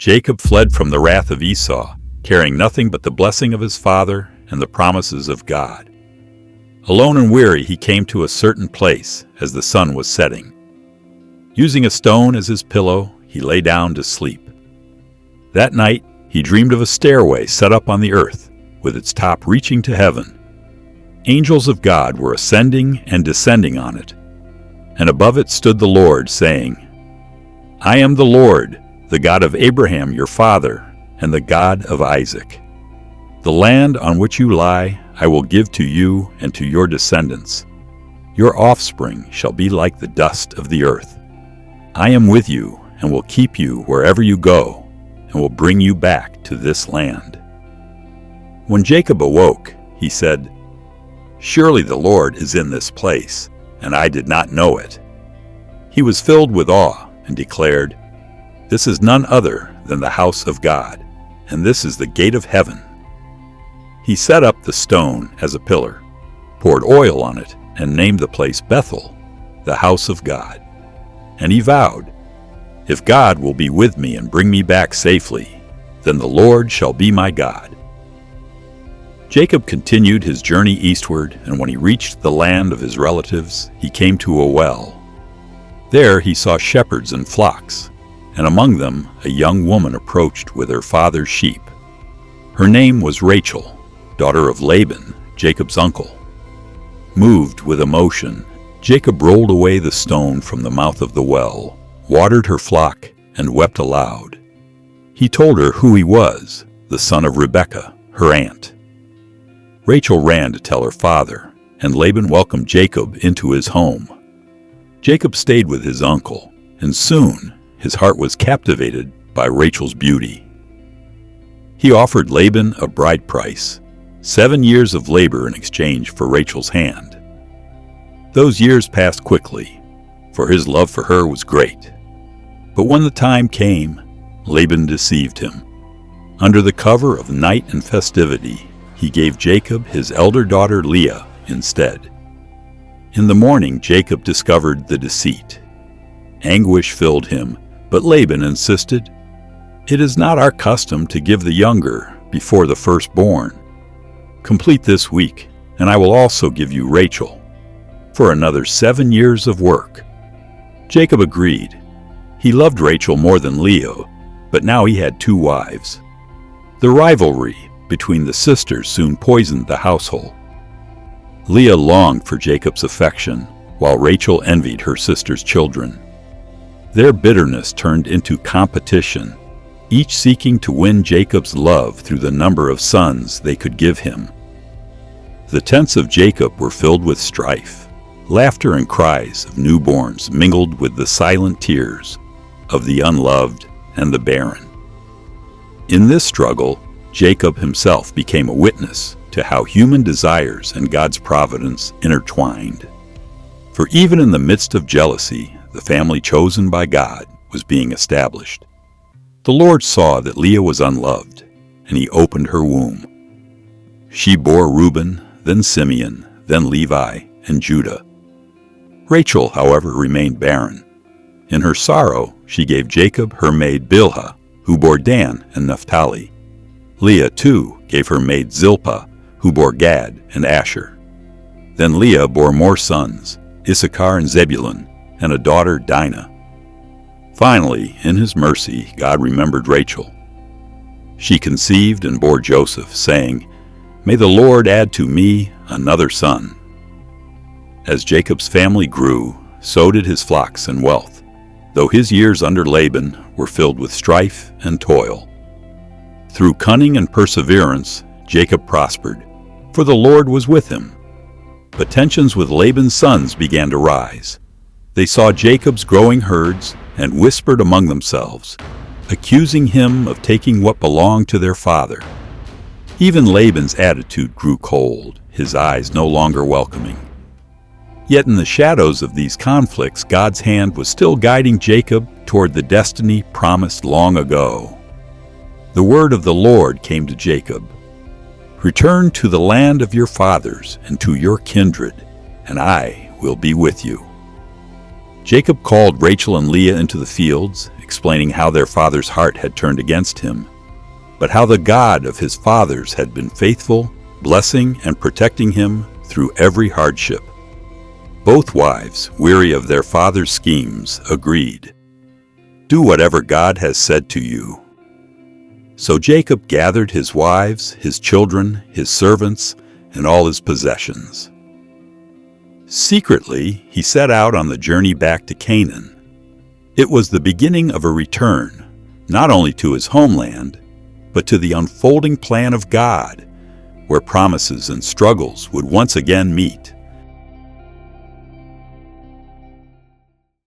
Jacob fled from the wrath of Esau, carrying nothing but the blessing of his father and the promises of God. Alone and weary, he came to a certain place as the sun was setting. Using a stone as his pillow, he lay down to sleep. That night, he dreamed of a stairway set up on the earth, with its top reaching to heaven. Angels of God were ascending and descending on it, and above it stood the Lord, saying, "I am the Lord, the God of Abraham your father, and the God of Isaac. The land on which you lie I will give to you and to your descendants. Your offspring shall be like the dust of the earth. I am with you and will keep you wherever you go, and will bring you back to this land." When Jacob awoke, he said, "Surely the Lord is in this place, and I did not know it." He was filled with awe and declared, "This is none other than the house of God, and this is the gate of heaven." He set up the stone as a pillar, poured oil on it, and named the place Bethel, the house of God. And he vowed, "If God will be with me and bring me back safely, then the Lord shall be my God." Jacob continued his journey eastward, and when he reached the land of his relatives, he came to a well. There he saw shepherds and flocks, and among them a young woman approached with her father's sheep. Her name was Rachel, daughter of Laban, Jacob's uncle. Moved with emotion, Jacob rolled away the stone from the mouth of the well, watered her flock, and wept aloud. He told her who he was, the son of Rebekah, her aunt. Rachel ran to tell her father, and Laban welcomed Jacob into his home. Jacob stayed with his uncle, and soon his heart was captivated by Rachel's beauty. He offered Laban a bride price, 7 years of labor in exchange for Rachel's hand. Those years passed quickly, for his love for her was great. But when the time came, Laban deceived him. Under the cover of night and festivity, he gave Jacob his elder daughter Leah instead. In the morning, Jacob discovered the deceit. Anguish filled him, but Laban insisted, "It is not our custom to give the younger before the firstborn. Complete this week, and I will also give you Rachel, for another 7 years of work." Jacob agreed. He loved Rachel more than Leah, but now he had 2 wives. The rivalry between the sisters soon poisoned the household. Leah longed for Jacob's affection, while Rachel envied her sister's children. Their bitterness turned into competition, each seeking to win Jacob's love through the number of sons they could give him. The tents of Jacob were filled with strife. Laughter and cries of newborns mingled with the silent tears of the unloved and the barren. In this struggle, Jacob himself became a witness to how human desires and God's providence intertwined. For even in the midst of jealousy, the family chosen by God was being established. The Lord saw that Leah was unloved, and he opened her womb. She bore Reuben, then Simeon, then Levi, and Judah. Rachel, however, remained barren. In her sorrow, she gave Jacob her maid Bilhah, who bore Dan and Naphtali. Leah, too, gave her maid Zilpah, who bore Gad and Asher. Then Leah bore more sons, Issachar and Zebulun, and a daughter Dinah. Finally, in his mercy, God remembered Rachel. She conceived and bore Joseph, saying, "May the Lord add to me another son." As Jacob's family grew, so did his flocks and wealth, though his years under Laban were filled with strife and toil. Through cunning and perseverance, Jacob prospered, for the Lord was with him. But tensions with Laban's sons began to rise. They saw Jacob's growing herds and whispered among themselves, accusing him of taking what belonged to their father. Even Laban's attitude grew cold, his eyes no longer welcoming. Yet in the shadows of these conflicts, God's hand was still guiding Jacob toward the destiny promised long ago. The word of the Lord came to Jacob, "Return to the land of your fathers and to your kindred, and I will be with you." Jacob called Rachel and Leah into the fields, explaining how their father's heart had turned against him, but how the God of his fathers had been faithful, blessing and protecting him through every hardship. Both wives, weary of their father's schemes, agreed, "Do whatever God has said to you." So Jacob gathered his wives, his children, his servants, and all his possessions. Secretly, he set out on the journey back to Canaan. It was the beginning of a return, not only to his homeland, but to the unfolding plan of God, where promises and struggles would once again meet.